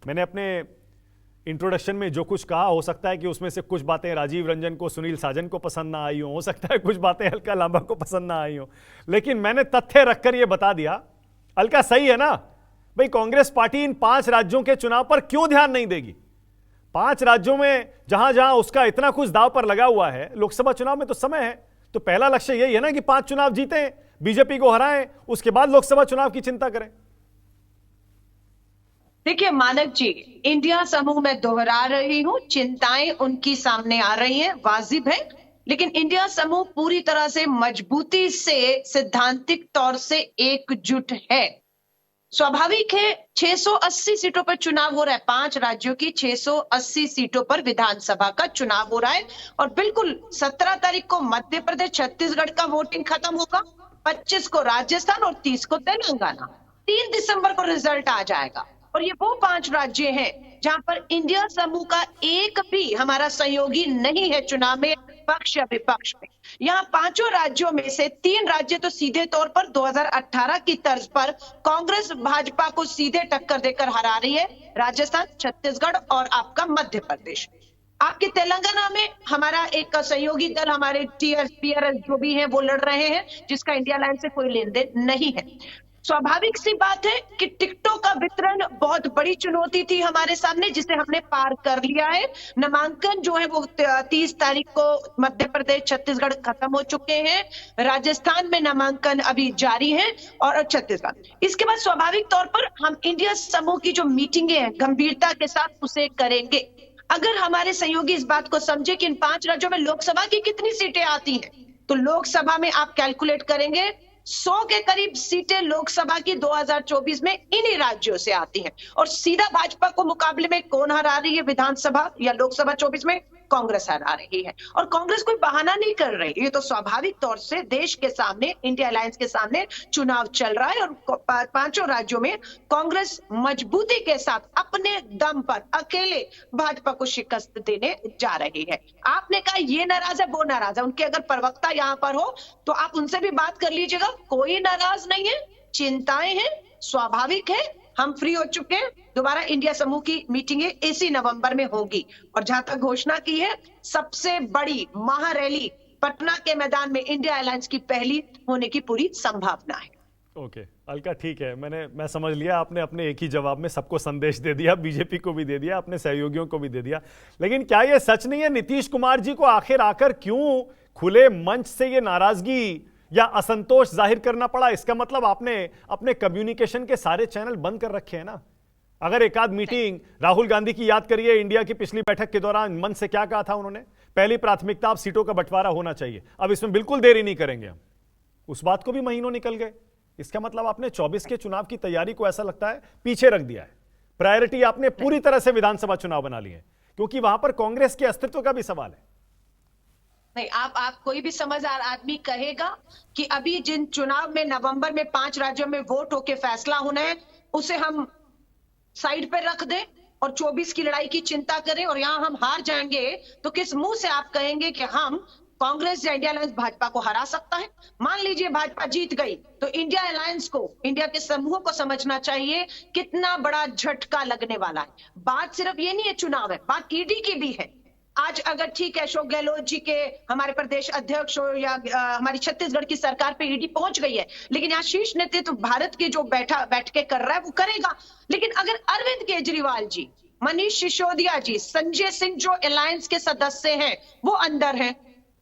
मैंने अपने इंट्रोडक्शन में जो कुछ कहा, हो सकता है कि उसमें से कुछ बातें राजीव रंजन को, सुनील साजन को पसंद ना आई हो सकता है कुछ बातें अलका लांबा को पसंद ना आई हो, लेकिन मैंने तथ्य रखकर यह बता दिया। अलका सही है ना भाई, कांग्रेस पार्टी इन 5 राज्यों के चुनाव पर क्यों ध्यान नहीं देगी? 5 राज्यों में जहां जहां उसका इतना कुछ दांव पर लगा हुआ है, लोकसभा चुनाव में तो समय है, तो पहला लक्ष्य यही है ना कि 5 चुनाव जीतें, बीजेपी को हराएं, उसके बाद लोकसभा चुनाव की चिंता करें। देखिए मानक जी, इंडिया समूह में दोहरा रही हूं, चिंताएं उनकी सामने आ रही हैं, वाजिब है, लेकिन इंडिया समूह पूरी तरह से मजबूती से सिद्धांतिक तौर से एकजुट है। स्वाभाविक है, 680 सीटों पर चुनाव हो रहा है, 5 राज्यों की 680 सीटों पर विधानसभा का चुनाव हो रहा है। और बिल्कुल 17 तारीख को मध्य प्रदेश छत्तीसगढ़ का वोटिंग खत्म होगा, 25 को राजस्थान और 30 को तेलंगाना, 3 दिसंबर को रिजल्ट आ जाएगा। और ये वो 5 राज्य हैं जहां पर इंडिया समूह का एक भी हमारा सहयोगी नहीं है चुनाव में, पक्ष या विपक्ष में। यहाँ 5 राज्यों में से 3 राज्य तो सीधे तौर पर 2018 की तर्ज पर कांग्रेस भाजपा को सीधे टक्कर देकर हरा रही है, राजस्थान, छत्तीसगढ़ और आपका मध्य प्रदेश। आपके तेलंगाना में हमारा एक सहयोगी दल, हमारे टीआरएस जो भी है वो लड़ रहे हैं, जिसका इंडिया लाइन से कोई लेन देन नहीं है। स्वाभाविक सी बात है कि टिकटों का वितरण बहुत बड़ी चुनौती थी हमारे सामने, जिसे हमने पार कर लिया है। नामांकन जो है वो 30 तारीख को मध्य प्रदेश छत्तीसगढ़ खत्म हो चुके हैं, राजस्थान में नामांकन अभी जारी है और छत्तीसगढ़। इसके बाद स्वाभाविक तौर पर हम इंडिया समूह की जो मीटिंगें हैं गंभीरता के साथ उसे करेंगे। अगर हमारे सहयोगी इस बात को समझे कि इन 5 राज्यों में लोकसभा की कितनी सीटें आती हैं, तो लोकसभा में आप कैलकुलेट करेंगे 100 के करीब सीटें लोकसभा की 2024 में इन्हीं राज्यों से आती हैं। और सीधा भाजपा को मुकाबले में कौन हरा रही है विधानसभा या लोकसभा 24 में? कांग्रेस हरा रही है। और कांग्रेस कोई बहाना नहीं कर रही, ये तो स्वाभाविक तौर से देश के सामने, इंडिया अलायंस के सामने चुनाव चल रहा है और 5 राज्यों में कांग्रेस मजबूती के साथ अपने दम पर अकेले भाजपा को शिकस्त देने जा रही है। आपने कहा ये नाराज है, वो नाराज है, उनके अगर प्रवक्ता यहाँ पर हो तो आप उनसे भी बात कर लीजिएगा। कोई नाराज नहीं है, चिंताएं हैं, स्वाभाविक है। हम फ्री हो चुके हैं, दोबारा इंडिया समूह की मीटिंगें इसी नवंबर में होगी। और जहां तक घोषणा की है, सबसे बड़ी महारैली पटना के मैदान में इंडिया अलायंस की पहली होने की पूरी संभावना है। ओके अलका, ठीक है, मैं समझ लिया। आपने अपने एक ही जवाब में सबको संदेश दे दिया, बीजेपी को भी दे दिया, अपने सहयोगियों को भी दे दिया। लेकिन क्या यह सच नहीं है नीतीश कुमार जी को आखिर आकर क्यों खुले मंच से ये नाराजगी या असंतोष जाहिर करना पड़ा? इसका मतलब आपने अपने कम्युनिकेशन के सारे चैनल बंद कर रखे हैं ना। अगर एक आध मीटिंग, राहुल गांधी की याद करिए, इंडिया की पिछली बैठक के दौरान मंच से क्या कहा था उन्होंने? पहली प्राथमिकता अब सीटों का बंटवारा होना चाहिए, अब इसमें बिल्कुल देरी नहीं करेंगे हम। उस बात को भी महीनों निकल गए। इसका मतलब आपने 24 के चुनाव की तैयारी को, ऐसा लगता है, पीछे रख दिया है। प्रायोरिटी आपने पूरी तरह से विधानसभा चुनाव बना ली है, क्योंकि वहां पर कांग्रेस के अस्तित्व का भी सवाल है। नहीं, आप कोई भी समझदार आदमी कहेगा कि अभी जिन चुनाव में नवंबर में 5 राज्यों में वोट होके फैसला होना है, उसे हम साइड पे रख दें और 24 की लड़ाई की चिंता करें और यहां हम हार जाएंगे, तो किस मुंह से आप कहेंगे कि हम कांग्रेस या इंडिया अलायंस भाजपा को हरा सकता है? मान लीजिए भाजपा जीत गई, तो इंडिया अलायंस को, इंडिया के समूह को समझना चाहिए कितना बड़ा झटका लगने वाला है। बात सिर्फ ये नहीं है चुनाव है, बात ईडी की भी है। आज अगर ठीक है अशोक गहलोत जी के, हमारे प्रदेश अध्यक्ष हो या हमारी छत्तीसगढ़ की सरकार पे ईडी पहुंच गई है, लेकिन यहाँ शीर्ष नेतृत्व तो भारत के जो बैठ के कर रहा है वो करेगा। लेकिन अगर अरविंद केजरीवाल जी, मनीष सिसोदिया जी, संजय सिंह जो अलायंस के सदस्य हैं वो अंदर हैं,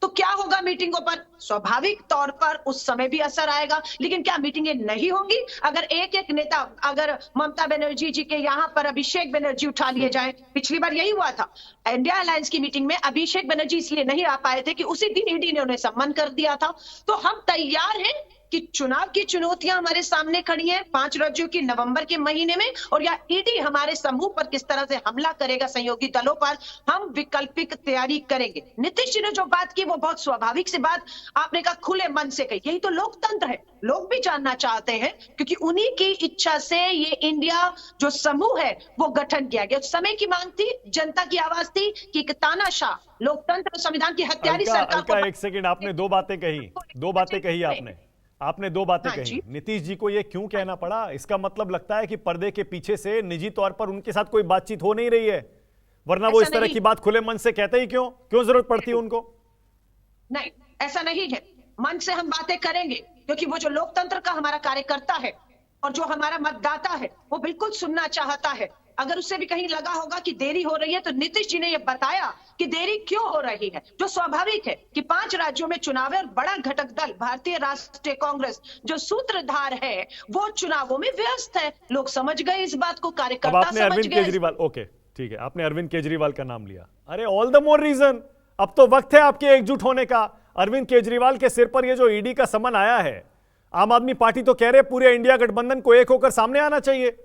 तो क्या होगा मीटिंगों पर? स्वाभाविक तौर पर उस समय भी असर आएगा। लेकिन क्या मीटिंगें नहीं होंगी? अगर एक एक नेता, अगर ममता बनर्जी जी के यहाँ पर अभिषेक बनर्जी उठा लिए जाएं, पिछली बार यही हुआ था, इंडिया अलायंस की मीटिंग में अभिषेक बनर्जी इसलिए नहीं आ पाए थे कि उसी दिन ईडी ने उन्हें सम्मन कर दिया था। तो हम तैयार हैं कि चुनाव की चुनौतियां हमारे सामने खड़ी हैं 5 राज्यों की नवंबर के महीने में, और या ईडी हमारे समूह पर किस तरह से हमला करेगा, सहयोगी दलों पर, हम वैकल्पिक तैयारी करेंगे। नीतीश जी ने जो बात की वो बहुत स्वाभाविक सी बात आपने कहा, खुले मन से कही। यही तो लोकतंत्र है, लोग भी जानना चाहते हैं, क्योंकि उन्हीं की इच्छा से ये इंडिया जो समूह है वो गठन किया गया। समय की मांग थी, जनता की आवाज थी कि एक तानाशाह लोकतंत्र और संविधान की हत्यारी सरकार को। एक सेकंड, आपने दो बातें कही आपने। आपने दो बातें हाँ कही। जी। नीतीश जी को ये क्यों कहना पड़ा? इसका मतलब लगता है कि पर्दे के पीछे से निजी तौर पर उनके साथ कोई बातचीत हो नहीं रही है, वरना वो ऐसा इस तरह नहीं। की बात खुले मन से कहते ही क्यों? क्यों जरूरत पड़ती है उनको? नहीं, ऐसा नहीं है। मन से हम बातें करेंगे क्योंकि वो जो लोकतंत्र का हमारा कार्यकर्ता है और जो हमारा मतदाता है वो बिल्कुल सुनना चाहता है। अगर उससे भी कहीं लगा होगा कि देरी हो रही है तो नीतीश जी ने ये बताया कि देरी क्यों हो रही है, जो स्वाभाविक है कि 5 राज्यों में चुनाव है और बड़ा घटक दल भारतीय राष्ट्रीय कांग्रेस जो सूत्रधार है वो चुनावों में व्यस्त है। लोग समझ गए इस बात को, अब कार्यकर्ता आपने समझ अरविंद गए। केजरीवाल, ओके ठीक है, आपने अरविंद केजरीवाल का नाम लिया। अरे ऑल द मोर रीजन, अब तो वक्त है आपके एकजुट होने का। अरविंद केजरीवाल के सिर पर ये जो ईडी का समन आया है, आम आदमी पार्टी तो कह रहे पूरे इंडिया गठबंधन को एक होकर सामने आना चाहिए,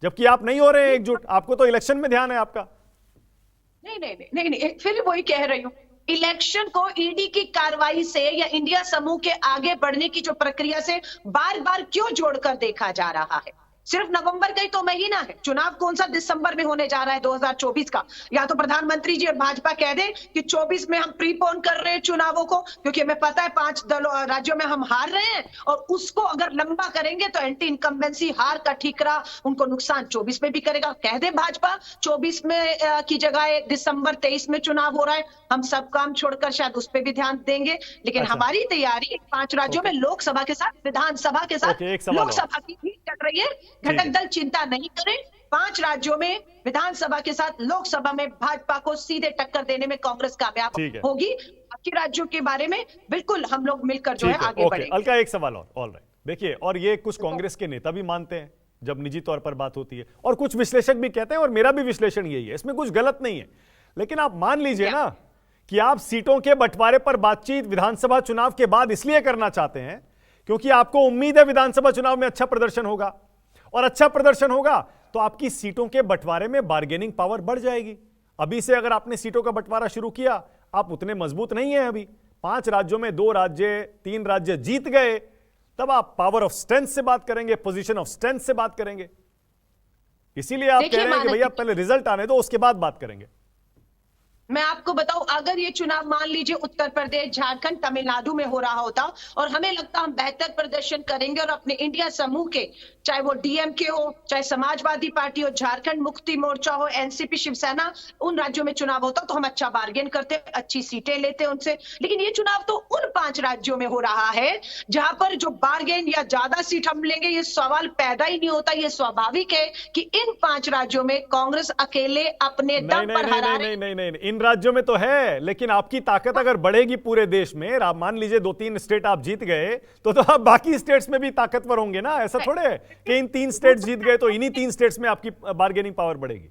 जबकि आप नहीं हो रहे हैं एकजुट। आपको तो इलेक्शन में ध्यान है आपका। नहीं नहीं नहीं नहीं, नहीं। फिर वही कह रही हूँ, इलेक्शन को ईडी की कार्रवाई से या इंडिया समूह के आगे बढ़ने की जो प्रक्रिया से बार बार क्यों जोड़कर देखा जा रहा है? सिर्फ नवंबर का ही तो महीना है, चुनाव कौन सा दिसंबर में होने जा रहा है 2024 का। या तो प्रधानमंत्री जी और भाजपा कह दे कि 24 में हम प्रीपोन कर रहे हैं चुनावों को क्योंकि हमें पता है 5 राज्यों में हम हार रहे हैं, और उसको अगर लंबा करेंगे तो एंटी इनकम्बेंसी हार का ठीकरा उनको नुकसान 24 में भी करेगा। कह दे भाजपा 24 में की जगह दिसंबर 23 में चुनाव हो रहा है, हम सब काम छोड़कर शायद उस पर भी ध्यान देंगे। लेकिन अच्छा। हमारी तैयारी 5 राज्यों में लोकसभा के साथ विधानसभा के साथ, ओके, एक सवाल और। लोकसभा की भी चल रही है। घटक दल चिंता नहीं करें, 5 राज्यों में विधानसभा के साथ लोकसभा में भाजपा को सीधे टक्कर देने में कांग्रेस कामयाब ठीक है। होगी। बाकी राज्यों के बारे में बिल्कुल हम लोग मिलकर जो है ठीक है, आगे ओके। बढ़ेंगे। अलका एक सवाल और, ऑल राइट। देखिए, और ये कुछ कांग्रेस के नेता भी मानते हैं जब निजी तौर पर बात होती है, और कुछ विश्लेषक भी कहते हैं, और मेरा भी विश्लेषण यही है, इसमें कुछ गलत नहीं है। लेकिन आप मान लीजिए ना कि आप सीटों के बंटवारे पर बातचीत विधानसभा चुनाव के बाद इसलिए करना चाहते हैं क्योंकि आपको उम्मीद है विधानसभा चुनाव में अच्छा प्रदर्शन होगा, और अच्छा प्रदर्शन होगा तो आपकी सीटों के बंटवारे में बार्गेनिंग पावर बढ़ जाएगी। अभी से अगर आपने सीटों का बंटवारा शुरू किया, आप उतने मजबूत नहीं है। अभी 5 राज्यों में 2 राज्य 3 राज्य जीत गए, तब आप पावर ऑफ स्ट्रेंथ से बात करेंगे, पोजीशन ऑफ स्ट्रेंथ से बात करेंगे। इसीलिए आप कह रहे हैं कि भैया पहले रिजल्ट आने दो, उसके बाद बात करेंगे। मैं आपको बताऊं, अगर ये चुनाव मान लीजिए उत्तर प्रदेश, झारखंड, तमिलनाडु में हो रहा होता और हमें लगता हम बेहतर प्रदर्शन करेंगे और अपने इंडिया समूह के, चाहे वो डीएमके हो, चाहे समाजवादी पार्टी हो, झारखंड मुक्ति मोर्चा हो, एनसीपी, शिवसेना, उन राज्यों में चुनाव होता तो हम अच्छा बार्गेन करते, अच्छी सीटें लेते उनसे। लेकिन ये चुनाव तो उन 5 राज्यों में हो रहा है जहां पर जो बार्गेन या ज्यादा सीट हम लेंगे, ये सवाल पैदा ही नहीं होता। ये स्वाभाविक है कि इन 5 राज्यों में कांग्रेस अकेले अपने दम पर हरा रही। नहीं, इन राज्यों में तो है, लेकिन आपकी ताकत अगर बढ़ेगी पूरे देश में, आप मान लीजिए 2-3 स्टेट आप जीत गए तो आप बाकी स्टेट्स में भी ताकतवर होंगे ना। ऐसा थोड़े है कि इन 3 स्टेट्स जीत गए तो इन्हीं 3 स्टेट्स में आपकी बार्गेनिंग पावर बढ़ेगी।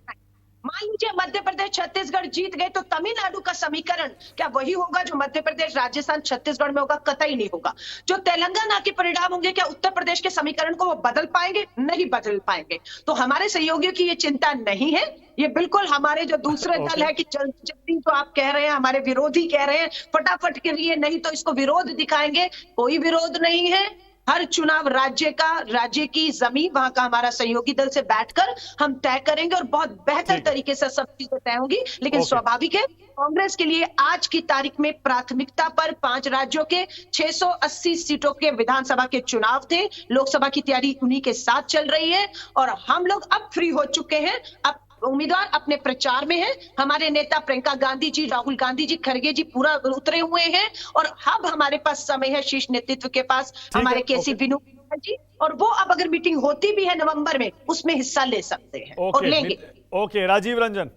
मान लीजिए मध्य प्रदेश, छत्तीसगढ़ जीत गए तो तमिलनाडु का समीकरण क्या वही होगा जो मध्य प्रदेश, राजस्थान, छत्तीसगढ़ में होगा? कतई नहीं होगा। जो तेलंगाना के परिणाम होंगे, क्या उत्तर प्रदेश के समीकरण को वो बदल पाएंगे? नहीं बदल पाएंगे। तो हमारे सहयोगियों की ये चिंता नहीं है। ये बिल्कुल हमारे जो दूसरे दल है कि जल्दी तो आप कह रहे हैं, हमारे विरोधी कह रहे हैं फटाफट के लिए, नहीं तो इसको विरोध दिखाएंगे। कोई विरोध नहीं है। हर चुनाव राज्य की जमीन, वहां का हमारा सहयोगी दल से बैठकर हम तय करेंगे और बहुत बेहतर तरीके से सब चीजें तय होंगी। लेकिन स्वाभाविक है कांग्रेस के लिए आज की तारीख में प्राथमिकता पर 5 राज्यों के 680 सीटों के विधानसभा के चुनाव थे। लोकसभा की तैयारी उन्हीं के साथ चल रही है और हम लोग अब फ्री हो चुके हैं। अब उम्मीदवार अपने प्रचार में है। हमारे नेता प्रियंका गांधी जी, राहुल गांधी जी, खड़गे जी पूरा उतरे हुए हैं और अब हमारे पास समय है शीर्ष नेतृत्व के पास, हमारे केसी विनोद जी, और वो अब अगर मीटिंग होती भी है नवंबर में, उसमें हिस्सा ले सकते हैं और लेंगे। ओके, राजीव रंजन,